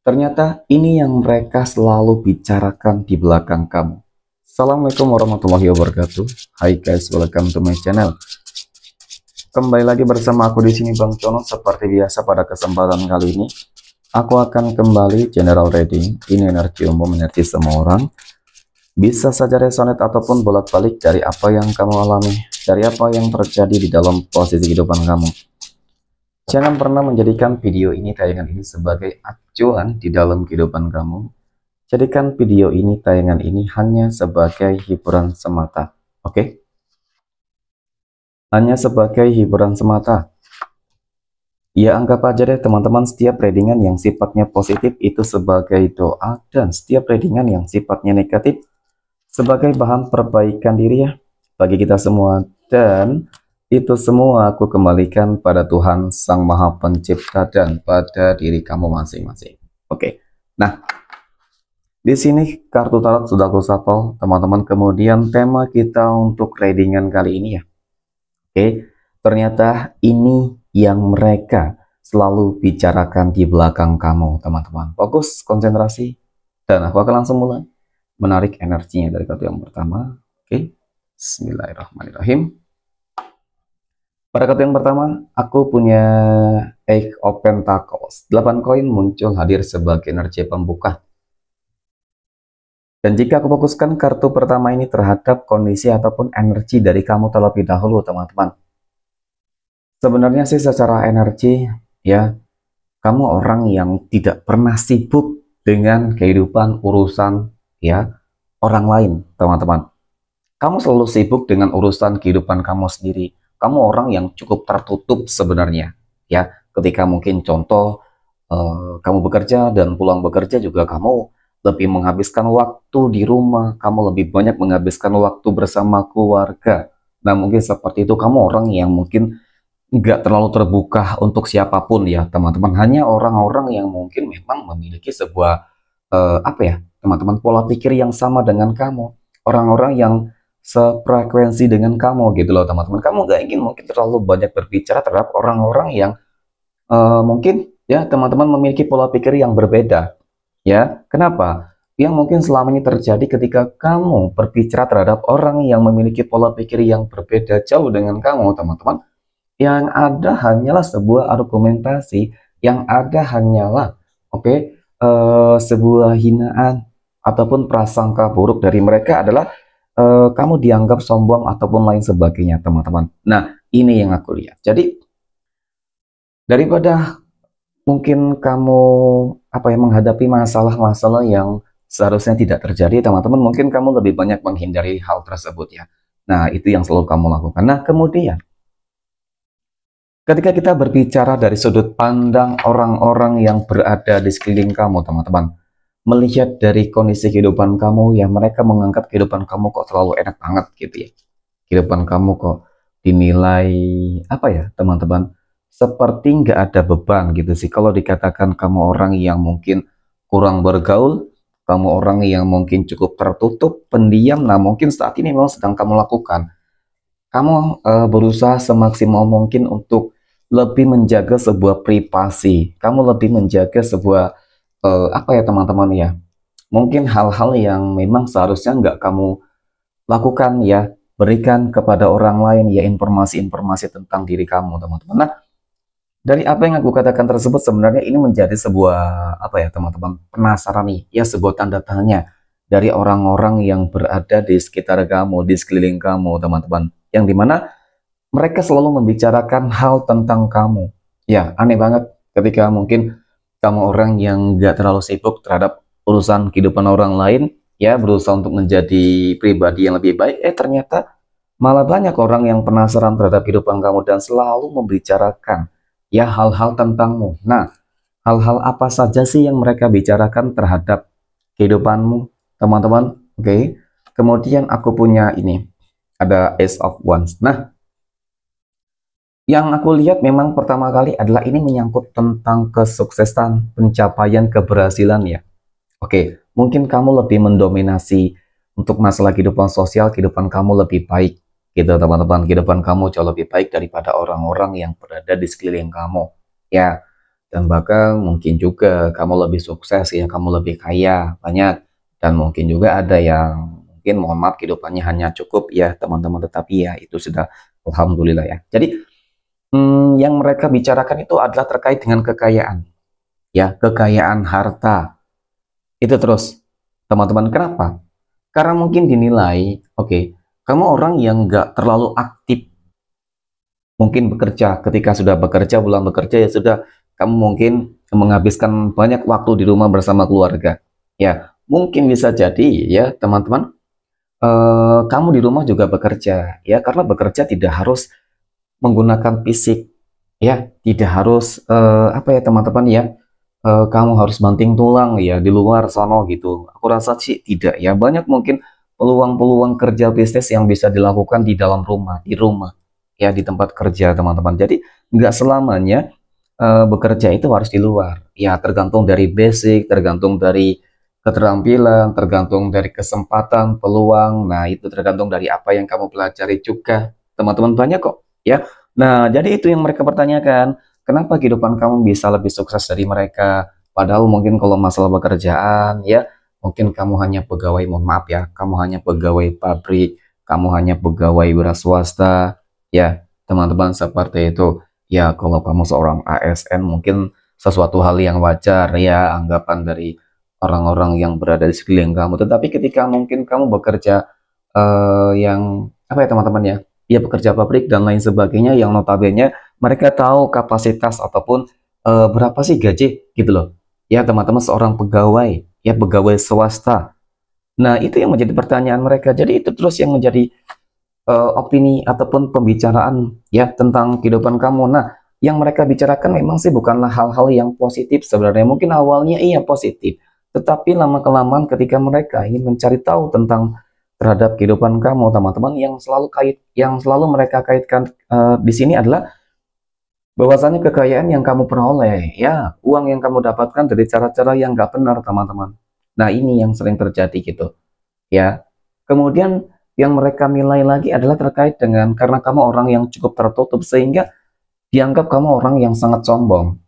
Ternyata ini yang mereka selalu bicarakan di belakang kamu. Assalamualaikum warahmatullahi wabarakatuh. Hai guys, welcome to my channel. Kembali lagi bersama aku di sini Bang Cono. Seperti biasa pada kesempatan kali ini, aku akan kembali general reading. Ini energi umum, energi semua orang. Bisa saja resonate ataupun bolak-balik dari apa yang kamu alami, dari apa yang terjadi di dalam posisi kehidupan kamu. Jangan pernah menjadikan video ini, tayangan ini sebagai acuan di dalam kehidupan kamu. Jadikan video ini, tayangan ini hanya sebagai hiburan semata. Oke? Hanya sebagai hiburan semata. Ya anggap aja deh teman-teman, setiap readingan yang sifatnya positif itu sebagai doa, dan setiap readingan yang sifatnya negatif sebagai bahan perbaikan diri ya bagi kita semua. Dan itu semua aku kembalikan pada Tuhan Sang Maha Pencipta dan pada diri kamu masing-masing. Oke. Nah, di sini kartu tarot sudah aku shuffle, teman-teman. Kemudian tema kita untuk readingan kali ini ya. Oke. Ternyata ini yang mereka selalu bicarakan di belakang kamu, teman-teman. Fokus, konsentrasi, dan aku akan langsung mulai menarik energinya dari kartu yang pertama. Oke. Bismillahirrahmanirrahim. Pada kartu yang pertama, aku punya Eight of Pentacles. 8 koin muncul hadir sebagai energi pembuka. Dan jika aku fokuskan kartu pertama ini terhadap kondisi ataupun energi dari kamu terlebih dahulu, teman-teman. Sebenarnya sih secara energi, ya, kamu orang yang tidak pernah sibuk dengan kehidupan urusan, ya, orang lain, teman-teman. Kamu selalu sibuk dengan urusan kehidupan kamu sendiri. Kamu orang yang cukup tertutup sebenarnya, ya. Ketika mungkin contoh kamu bekerja dan pulang bekerja juga kamu lebih menghabiskan waktu di rumah, kamu lebih banyak menghabiskan waktu bersama keluarga. Nah mungkin seperti itu, kamu orang yang mungkin nggak terlalu terbuka untuk siapapun ya teman-teman. Hanya orang-orang yang mungkin memang memiliki sebuah apa ya teman-teman, pola pikir yang sama dengan kamu. Orang-orang yang sefrekuensi dengan kamu gitu loh teman-teman. Kamu gak ingin mungkin terlalu banyak berbicara terhadap orang-orang yang mungkin ya teman-teman memiliki pola pikir yang berbeda. Ya, kenapa? Yang mungkin selama ini terjadi ketika kamu berbicara terhadap orang yang memiliki pola pikir yang berbeda jauh dengan kamu, teman-teman. Yang ada hanyalah sebuah argumentasi, yang ada hanyalah, oke, sebuah hinaan ataupun prasangka buruk dari mereka adalah kamu dianggap sombong ataupun lain sebagainya, teman-teman. Nah, ini yang aku lihat. Jadi, daripada mungkin kamu apa ya menghadapi masalah-masalah yang seharusnya tidak terjadi, teman-teman, mungkin kamu lebih banyak menghindari hal tersebut ya. Nah, itu yang selalu kamu lakukan. Nah, kemudian ketika kita berbicara dari sudut pandang orang-orang yang berada di sekeliling kamu, teman-teman, melihat dari kondisi kehidupan kamu, ya mereka menganggap kehidupan kamu kok terlalu enak banget gitu ya. Kehidupan kamu kok dinilai apa ya teman-teman, seperti nggak ada beban gitu sih. Kalau dikatakan kamu orang yang mungkin kurang bergaul, kamu orang yang mungkin cukup tertutup, pendiam, nah mungkin saat ini memang sedang kamu lakukan. Kamu berusaha semaksimal mungkin untuk lebih menjaga sebuah privasi. Kamu lebih menjaga sebuah apa ya teman-teman ya, mungkin hal-hal yang memang seharusnya nggak kamu lakukan ya, berikan kepada orang lain ya, informasi-informasi tentang diri kamu, teman-teman. Nah, dari apa yang aku katakan tersebut sebenarnya ini menjadi sebuah apa ya teman-teman, penasaran nih ya, sebuah tanda tanya dari orang-orang yang berada di sekitar kamu, di sekeliling kamu, teman-teman, yang dimana mereka selalu membicarakan hal tentang kamu. Ya, aneh banget ketika mungkin kamu orang yang gak terlalu sibuk terhadap urusan kehidupan orang lain, ya berusaha untuk menjadi pribadi yang lebih baik, ternyata malah banyak orang yang penasaran terhadap kehidupan kamu dan selalu membicarakan ya hal-hal tentangmu. Nah, hal-hal apa saja sih yang mereka bicarakan terhadap kehidupanmu, teman-teman? Oke. Kemudian aku punya ini, ada Ace of Wands. Nah, yang aku lihat memang pertama kali adalah ini menyangkut tentang kesuksesan, pencapaian, keberhasilan ya. Oke, mungkin kamu lebih mendominasi untuk masalah kehidupan sosial, kehidupan kamu lebih baik gitu teman-teman. Kehidupan kamu jauh lebih baik daripada orang-orang yang berada di sekeliling kamu. Ya, dan bahkan mungkin juga kamu lebih sukses ya, kamu lebih kaya, banyak, dan mungkin juga ada yang mungkin mohon maaf kehidupannya hanya cukup ya teman-teman, tetapi ya itu sudah alhamdulillah ya. Jadi yang mereka bicarakan itu adalah terkait dengan kekayaan ya, kekayaan harta itu terus teman-teman. Kenapa? Karena mungkin dinilai, oke, kamu orang yang nggak terlalu aktif mungkin bekerja. Ketika sudah bekerja, pulang bekerja ya sudah, kamu mungkin menghabiskan banyak waktu di rumah bersama keluarga. Ya, mungkin bisa jadi ya teman-teman, kamu di rumah juga bekerja ya, karena bekerja tidak harus menggunakan fisik ya, tidak harus apa ya teman-teman ya, kamu harus banting tulang ya di luar sono gitu. Aku rasa sih tidak ya, banyak mungkin peluang-peluang kerja bisnis yang bisa dilakukan di dalam rumah, di rumah ya, di tempat kerja teman-teman. Jadi nggak selamanya bekerja itu harus di luar ya, tergantung dari basic, tergantung dari keterampilan, tergantung dari kesempatan, peluang. Nah itu tergantung dari apa yang kamu pelajari juga teman-teman, banyak kok ya. Nah jadi itu yang mereka pertanyakan, kenapa kehidupan kamu bisa lebih sukses dari mereka, padahal mungkin kalau masalah pekerjaan ya, mungkin kamu hanya pegawai, mohon maaf ya, kamu hanya pegawai pabrik, kamu hanya pegawai wira swasta ya teman-teman, seperti itu ya. Kalau kamu seorang ASN mungkin sesuatu hal yang wajar ya, anggapan dari orang-orang yang berada di sekeliling kamu. Tetapi ketika mungkin kamu bekerja yang apa ya teman-teman ya, ya bekerja pabrik dan lain sebagainya, yang notabene mereka tahu kapasitas ataupun berapa sih gaji gitu loh ya teman-teman, seorang pegawai ya, pegawai swasta. Nah itu yang menjadi pertanyaan mereka. Jadi itu terus yang menjadi opini ataupun pembicaraan ya tentang kehidupan kamu. Nah yang mereka bicarakan memang sih bukanlah hal-hal yang positif sebenarnya. Mungkin awalnya iya positif, tetapi lama-kelamaan ketika mereka ingin mencari tahu tentang terhadap kehidupan kamu teman-teman, yang selalu mereka kaitkan di sini adalah bahwasanya kekayaan yang kamu peroleh ya, uang yang kamu dapatkan dari cara-cara yang nggak benar teman-teman. Nah ini yang sering terjadi gitu ya. Kemudian yang mereka nilai lagi adalah terkait dengan karena kamu orang yang cukup tertutup sehingga dianggap kamu orang yang sangat sombong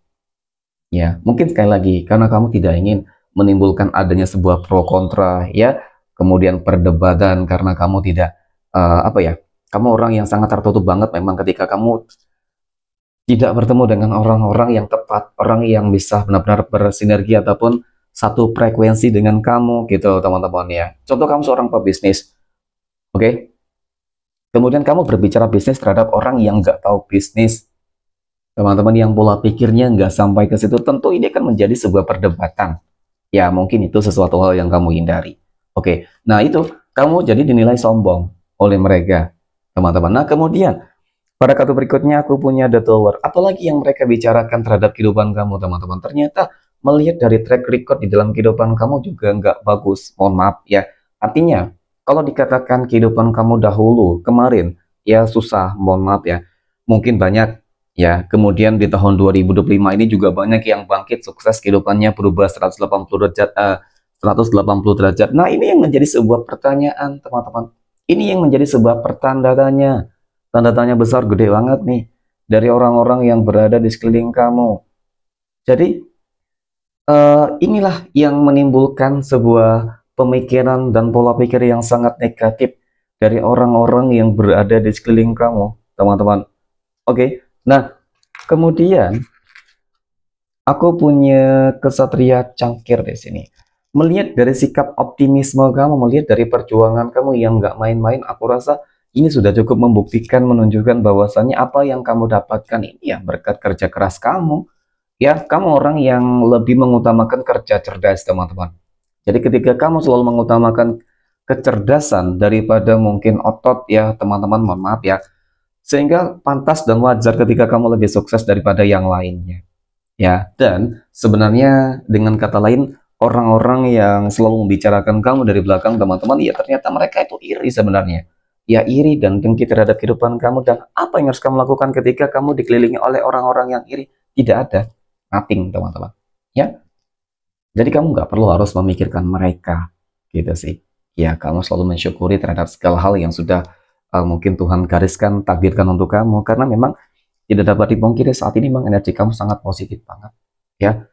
ya. Mungkin sekali lagi karena kamu tidak ingin menimbulkan adanya sebuah pro kontra ya, kemudian perdebatan, karena kamu tidak apa ya, kamu orang yang sangat tertutup banget memang ketika kamu tidak bertemu dengan orang-orang yang tepat, orang yang bisa benar-benar bersinergi ataupun satu frekuensi dengan kamu gitu teman-teman ya. Contoh kamu seorang pebisnis, oke? Kemudian kamu berbicara bisnis terhadap orang yang nggak tahu bisnis, teman-teman, yang pola pikirnya nggak sampai ke situ, tentu ini akan menjadi sebuah perdebatan. Ya mungkin itu sesuatu hal yang kamu hindari. Oke, nah itu kamu jadi dinilai sombong oleh mereka teman-teman. Nah kemudian pada kartu berikutnya aku punya The Tower. Apalagi yang mereka bicarakan terhadap kehidupan kamu teman-teman. Ternyata melihat dari track record di dalam kehidupan kamu juga nggak bagus. Mohon maaf ya. Artinya kalau dikatakan kehidupan kamu dahulu kemarin ya susah, mohon maaf ya. Mungkin banyak ya. Kemudian di tahun 2025 ini juga banyak yang bangkit sukses, kehidupannya berubah 180 derajat. 180 derajat. Nah ini yang menjadi sebuah pertanyaan teman-teman. Ini yang menjadi sebuah tanda tanya besar gede banget nih dari orang-orang yang berada di sekeliling kamu. Jadi inilah yang menimbulkan sebuah pemikiran dan pola pikir yang sangat negatif dari orang-orang yang berada di sekeliling kamu, teman-teman. Oke, nah kemudian aku punya kesatria cangkir di sini. Melihat dari sikap optimisme kamu, melihat dari perjuangan kamu yang nggak main-main, aku rasa ini sudah cukup membuktikan, menunjukkan bahwasannya apa yang kamu dapatkan ini ya berkat kerja keras kamu. Ya, kamu orang yang lebih mengutamakan kerja cerdas, teman-teman. Jadi ketika kamu selalu mengutamakan kecerdasan daripada mungkin otot ya, teman-teman, mohon maaf ya. Sehingga pantas dan wajar ketika kamu lebih sukses daripada yang lainnya. Ya, dan sebenarnya dengan kata lain, orang-orang yang selalu membicarakan kamu dari belakang teman-teman, ya ternyata mereka itu iri sebenarnya. Ya iri dan dengki terhadap kehidupan kamu, dan apa yang harus kamu lakukan ketika kamu dikelilingi oleh orang-orang yang iri? Tidak ada, nothing teman-teman. Ya, jadi kamu nggak perlu harus memikirkan mereka, gitu sih. Ya, kamu selalu mensyukuri terhadap segala hal yang sudah mungkin Tuhan gariskan, takdirkan untuk kamu, karena memang tidak dapat dipungkiri saat ini memang energi kamu sangat positif banget. ya.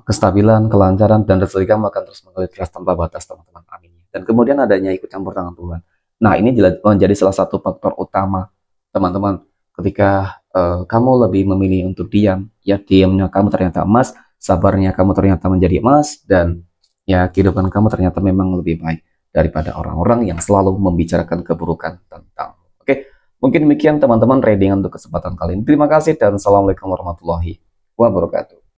Kestabilan, kelancaran, dan rezeki kamu akan terus mengalir keras tanpa batas, teman-teman. Amin. Dan kemudian adanya ikut campur tangan Tuhan. Nah, ini menjadi salah satu faktor utama, teman-teman. Ketika kamu lebih memilih untuk diam, ya diamnya kamu ternyata emas, sabarnya kamu ternyata menjadi emas, dan ya kehidupan kamu ternyata memang lebih baik daripada orang-orang yang selalu membicarakan keburukan tentang. Oke, mungkin demikian teman-teman reading untuk kesempatan kali ini. Terima kasih dan assalamualaikum warahmatullahi wabarakatuh.